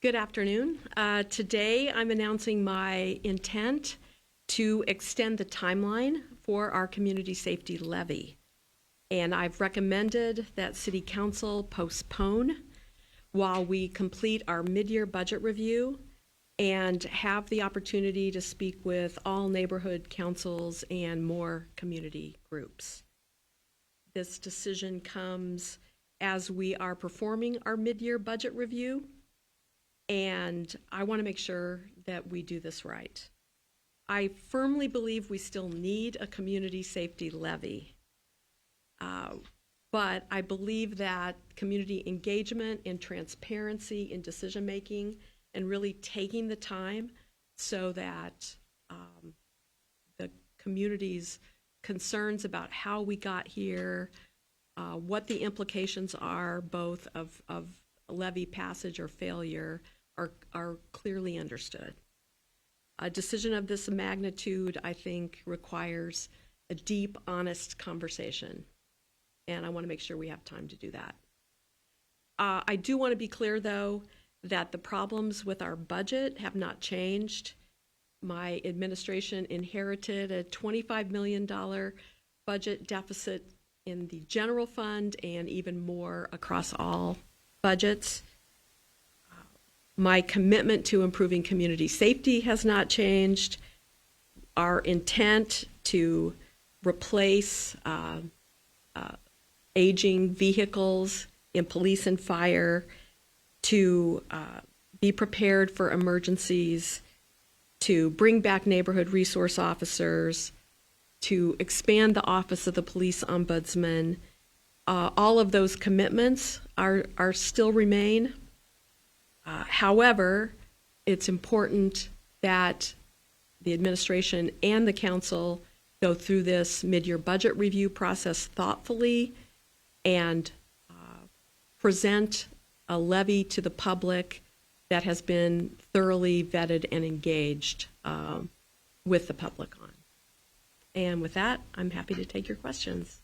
Good afternoon. Today I'm announcing my intent to extend the timeline for our community safety levy. And I've recommended that City Council postpone while we complete our mid-year budget review and have the opportunity to speak with all neighborhood councils and more community groups. This decision comes as we are performing our mid-year budget review, and I want to make sure that we do this right. I firmly believe we still need a community safety levy, but I believe that community engagement and transparency in decision-making and really taking the time so that the community's concerns about how we got here, what the implications are both of levy passage or failure are clearly understood. A decision of this magnitude, I think, requires a deep, honest conversation, and I want to make sure we have time to do that. I do want to be clear, though, that the problems with our budget have not changed. My administration inherited a $25 million budget deficit in the general fund and even more across all budgets. My commitment to improving community safety has not changed. Our intent to replace aging vehicles in police and fire, to be prepared for emergencies, to bring back neighborhood resource officers, to expand the office of the police ombudsman. All of those commitments are still remain. However, it's important that the administration and the council go through this mid-year budget review process thoughtfully and present a levy to the public that has been thoroughly vetted and engaged with the public on. And with that, I'm happy to take your questions.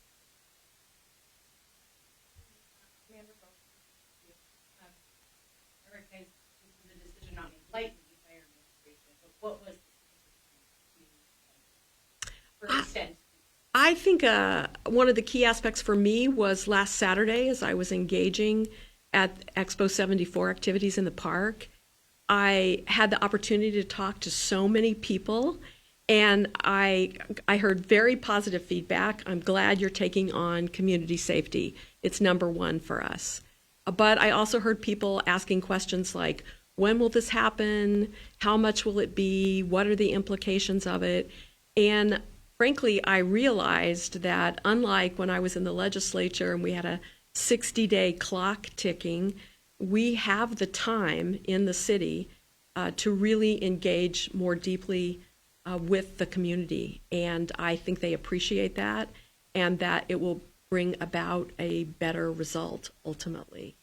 I think one of the key aspects for me was last Saturday as I was engaging at Expo 74 activities in the park. I had the opportunity to talk to so many people, and I heard very positive feedback. I'm glad you're taking on community safety. It's number one for us. But I also heard people asking questions like, when will this happen? How much will it be? What are the implications of it? And frankly, I realized that unlike when I was in the legislature and we had a 60-day clock ticking, we have the time in the city to really engage more deeply with the community. And I think they appreciate that and that it will bring about a better result ultimately.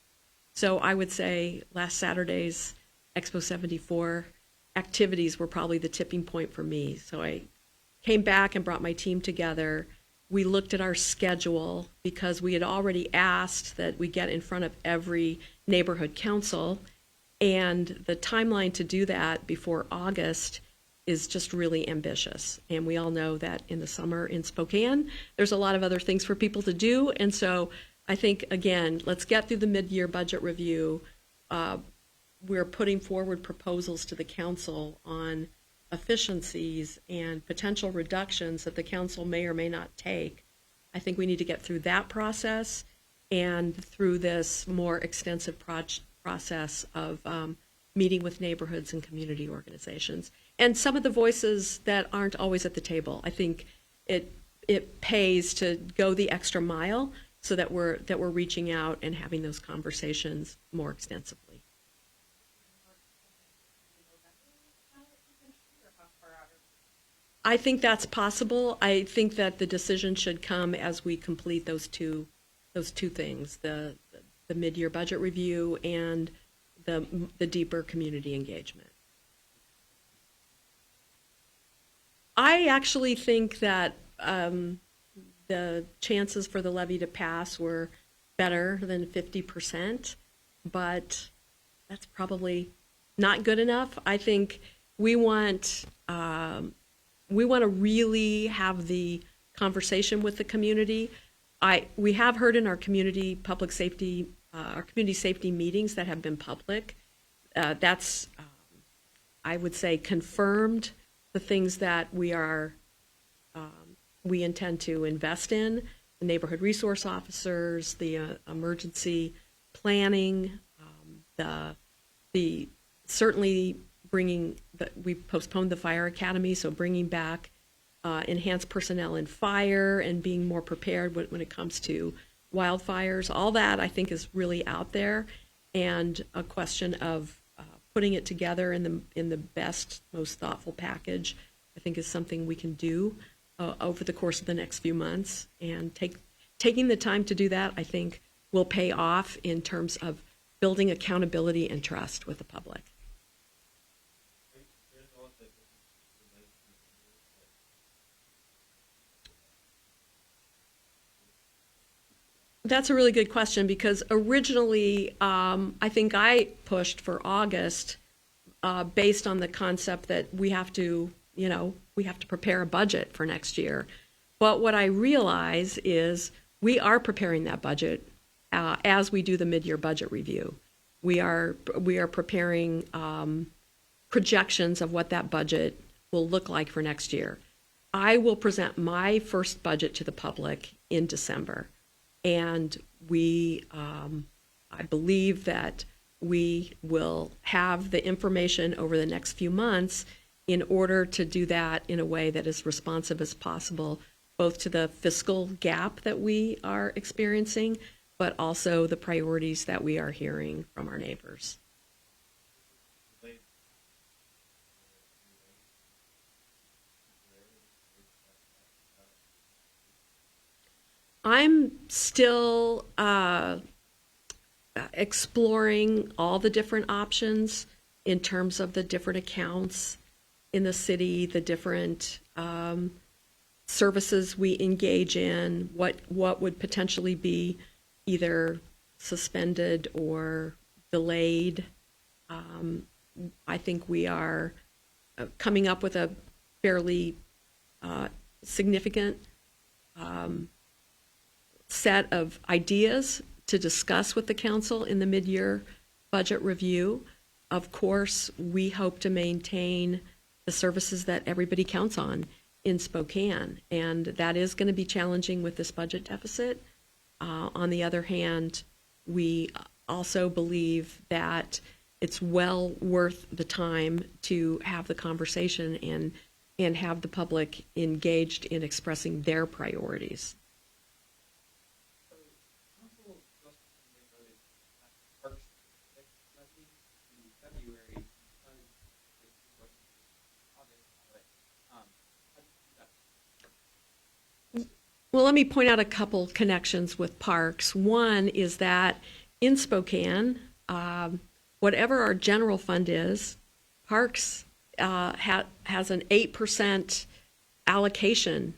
So I would say last Saturday's Expo 74 activities were probably the tipping point for me. So I came back and brought my team together. We looked at our schedule because we had already asked that we get in front of every neighborhood council, and the timeline to do that before August is just really ambitious. And we all know that in the summer in Spokane, there's a lot of other things for people to do. And so I think, again, let's get through the mid-year budget review. We're putting forward proposals to the council on efficiencies and potential reductions that the council may or may not take. I think we need to get through that process and through this more extensive process of meeting with neighborhoods and community organizations. And some of the voices that aren't always at the table. I think it pays to go the extra mile so that we're reaching out and having those conversations more extensively. I think that's possible. I think that the decision should come as we complete those two things, the mid-year budget review and the deeper community engagement. I actually think that the chances for the levy to pass were better than 50%, but that's probably not good enough. I think we want to really have the conversation with the community. We have heard in our community safety meetings that have been public. That's I would say confirmed the things that we intend to invest in: the neighborhood resource officers, the emergency planning, the certainly we postponed the fire academy, so bringing back enhanced personnel in fire and being more prepared when it comes to wildfires. All that I think is really out there, and a question of putting it together in the best, most thoughtful package, I think is something we can do over the course of the next few months. And taking the time to do that, I think, will pay off in terms of building accountability and trust with the public. That's a really good question, because originally I think I pushed for August based on the concept that we have to prepare a budget for next year. But what I realize is we are preparing that budget as we do the mid-year budget review. We are preparing projections of what that budget will look like for next year. I will present my first budget to the public in December. And I believe that we will have the information over the next few months in order to do that in a way that is responsive as possible, both to the fiscal gap that we are experiencing, but also the priorities that we are hearing from our neighbors. I'm still exploring all the different options in terms of the different accounts in the city, the different services we engage in, what would potentially be either suspended or delayed. I think we are coming up with a fairly significant set of ideas to discuss with the council in the mid-year budget review. Of course, we hope to maintain the services that everybody counts on in Spokane, and that is going to be challenging with this budget deficit. On the other hand, we also believe that it's well worth the time to have the conversation and have the public engaged in expressing their priorities. Well, let me point out a couple connections with parks. One is that in Spokane, whatever our general fund is, parks has an 8% allocation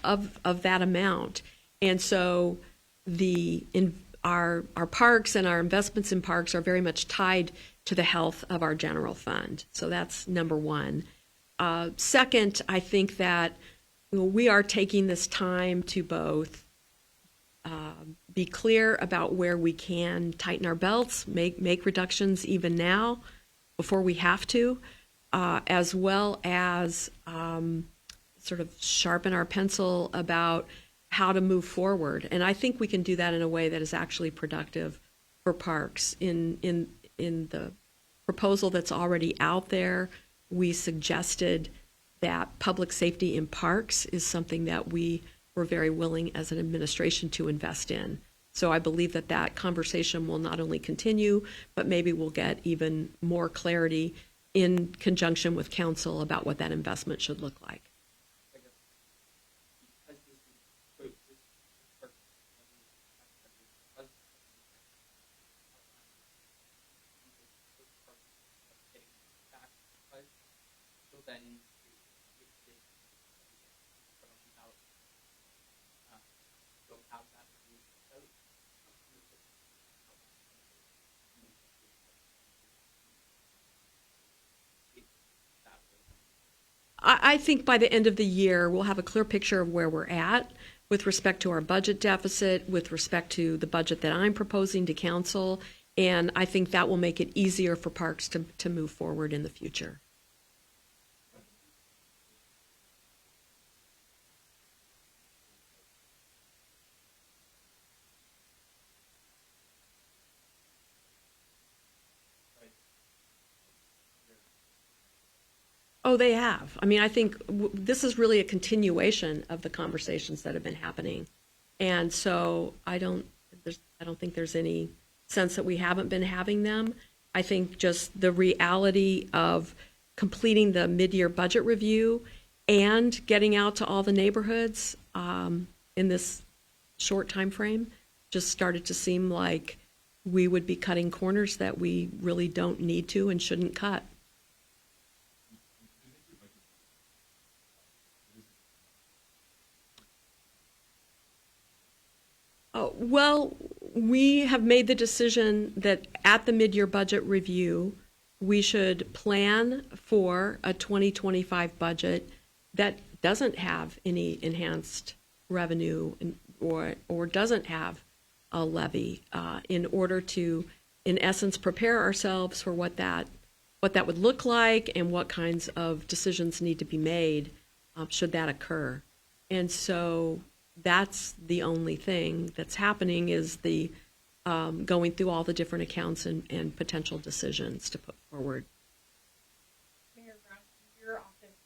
of that amount. And so our parks and our investments in parks are very much tied to the health of our general fund. So that's number one. Second, I think that we are taking this time to both be clear about where we can tighten our belts, make reductions even now before we have to, as well as sort of sharpen our pencil about how to move forward. And I think we can do that in a way that is actually productive for parks. In the proposal that's already out there, we suggested that public safety in parks is something that we were very willing as an administration to invest in. So I believe that conversation will not only continue, but maybe we'll get even more clarity in conjunction with council about what that investment should look like. I think by the end of the year, we'll have a clear picture of where we're at with respect to our budget deficit, with respect to the budget that I'm proposing to council, and I think that will make it easier for parks to move forward in the future. Oh, they have. I mean, I think this is really a continuation of the conversations that have been happening. And so I don't think there's any sense that we haven't been having them. I think just the reality of completing the mid-year budget review and getting out to all the neighborhoods in this short time frame just started to seem like we would be cutting corners that we really don't need to and shouldn't cut. Well, we have made the decision that at the mid-year budget review, we should plan for a 2025 budget that doesn't have any enhanced revenue or doesn't have a levy in order to, in essence, prepare ourselves for what that would look like and what kinds of decisions need to be made should that occur. And so that's the only thing that's happening is the going through all the different accounts and potential decisions to put forward. Mayor Brown, your office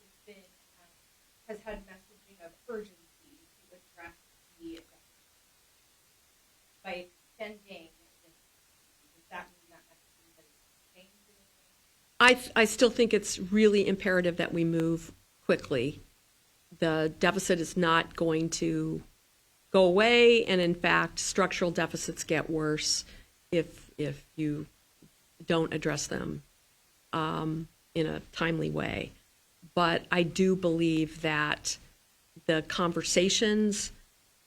has had messaging of urgency to address the by extending this. Does that mean that messaging has changed anything? I still think it's really imperative that we move quickly. The deficit is not going to go away, and in fact, structural deficits get worse if you don't address them in a timely way. But I do believe that the conversations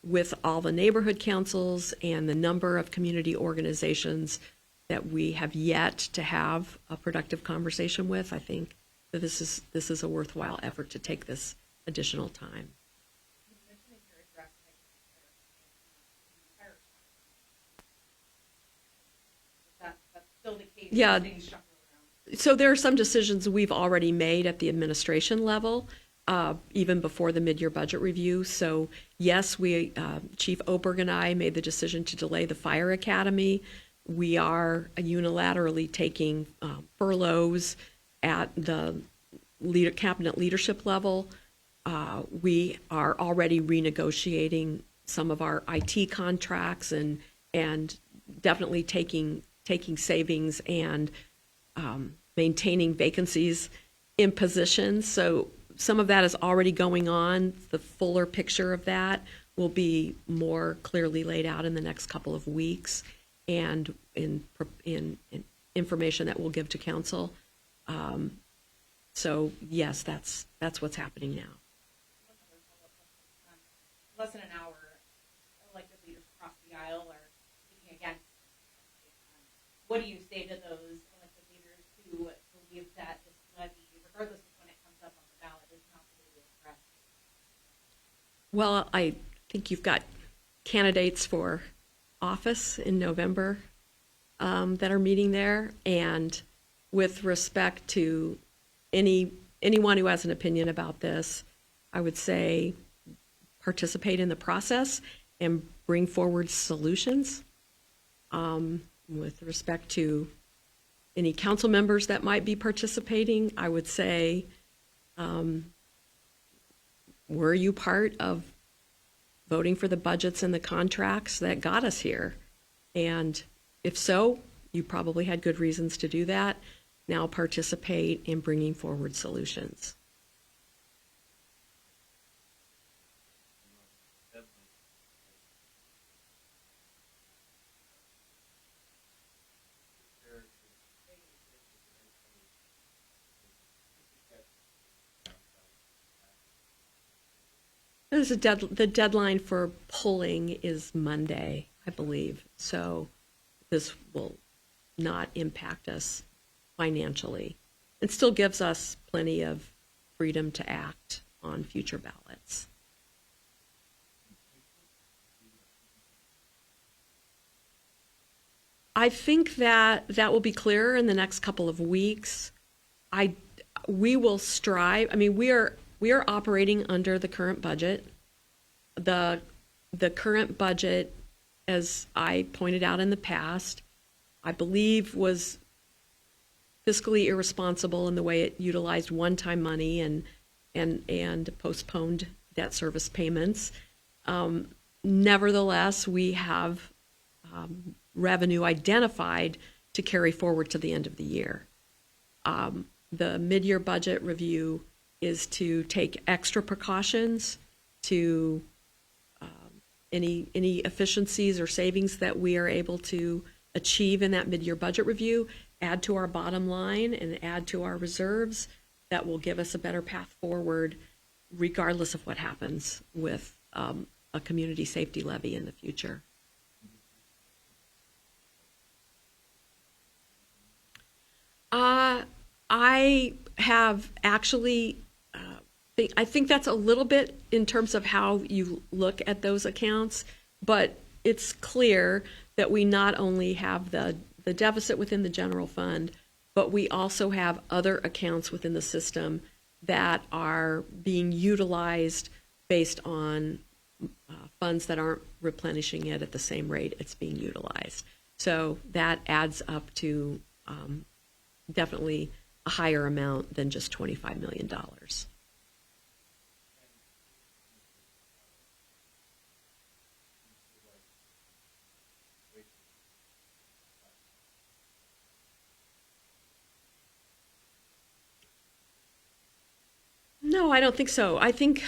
with all the neighborhood councils and the number of community organizations that we have yet to have a productive conversation with, I think that this is a worthwhile effort to take this additional time. You mentioned in your address that's still the case. Yeah. Things shuffle around. So there are some decisions we've already made at the administration level, even before the mid-year budget review. So yes, Chief Oberg and I made the decision to delay the fire academy. We are unilaterally taking furloughs at the cabinet leadership level. We are already renegotiating some of our IT contracts and definitely taking savings and maintaining vacancies in positions. So some of that is already going on. The fuller picture of that will be more clearly laid out in the next couple of weeks and in information that we'll give to council. So yes, that's what's happening now. Less than an hour, elected leaders across the aisle are speaking against. What do you say to those elected leaders who believe that this levy, regardless of when it comes up on the ballot, is not the way to address it? Well, I think you've got candidates for office in November that are meeting there, and with respect to anyone who has an opinion about this, I would say participate in the process and bring forward solutions. With respect to any council members that might be participating, I would say, were you part of voting for the budgets and the contracts that got us here? And if so, you probably had good reasons to do that. Now participate in bringing forward solutions. The deadline for polling is Monday, I believe. So this will not impact us financially. It still gives us plenty of freedom to act on future ballots. I think that will be clearer in the next couple of weeks. We will strive. I mean, we are operating under the current budget. The current budget, as I pointed out in the past, I believe was fiscally irresponsible in the way it utilized one-time money and postponed debt service payments. Nevertheless, we have revenue identified to carry forward to the end of the year. The mid-year budget review is to take extra precautions to any efficiencies or savings that we are able to achieve in that mid-year budget review, add to our bottom line and add to our reserves. That will give us a better path forward regardless of what happens with a community safety levy in the future. I have actually, I think that's a little bit in terms of how you look at those accounts, but it's clear that we not only have the deficit within the general fund, but we also have other accounts within the system that are being utilized based on funds that aren't replenishing it at the same rate it's being utilized. So that adds up to definitely a higher amount than just $25 million. No, I don't think so. I think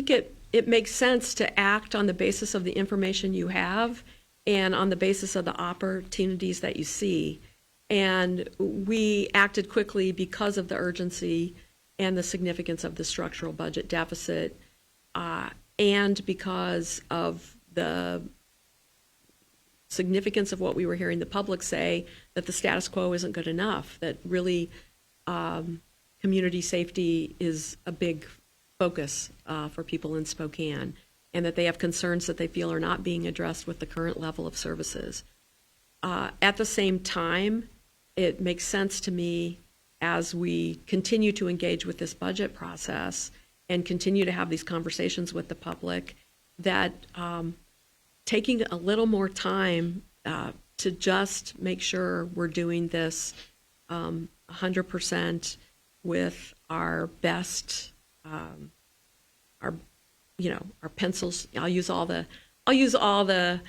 it makes sense to act on the basis of the information you have and on the basis of the opportunities that you see. And we acted quickly because of the urgency and the significance of the structural budget deficit, and because of the significance of what we were hearing the public say, that the status quo isn't good enough, that really community safety is a big focus for people in Spokane, and that they have concerns that they feel are not being addressed with the current level of services. At the same time, it makes sense to me as we continue to engage with this budget process and continue to have these conversations with the public that taking a little more time to just make sure we're doing this 100% with our best, our pencils. I'll use all the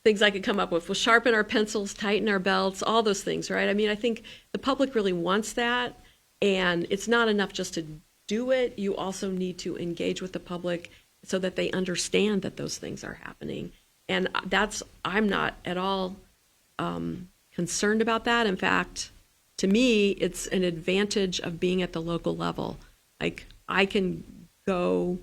things I could come up with. We'll sharpen our pencils, tighten our belts, all those things, right? I mean, I think the public really wants that, and it's not enough just to do it. You also need to engage with the public so that they understand that those things are happening. And I'm not at all concerned about that. In fact, to me, it's an advantage of being at the local level. Like, I can go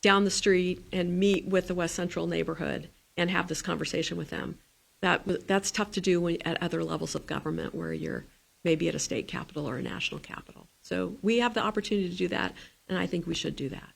down the street and meet with the West Central neighborhood and have this conversation with them. That's tough to do at other levels of government where you're maybe at a state capital or a national capital. So we have the opportunity to do that, and I think we should do that.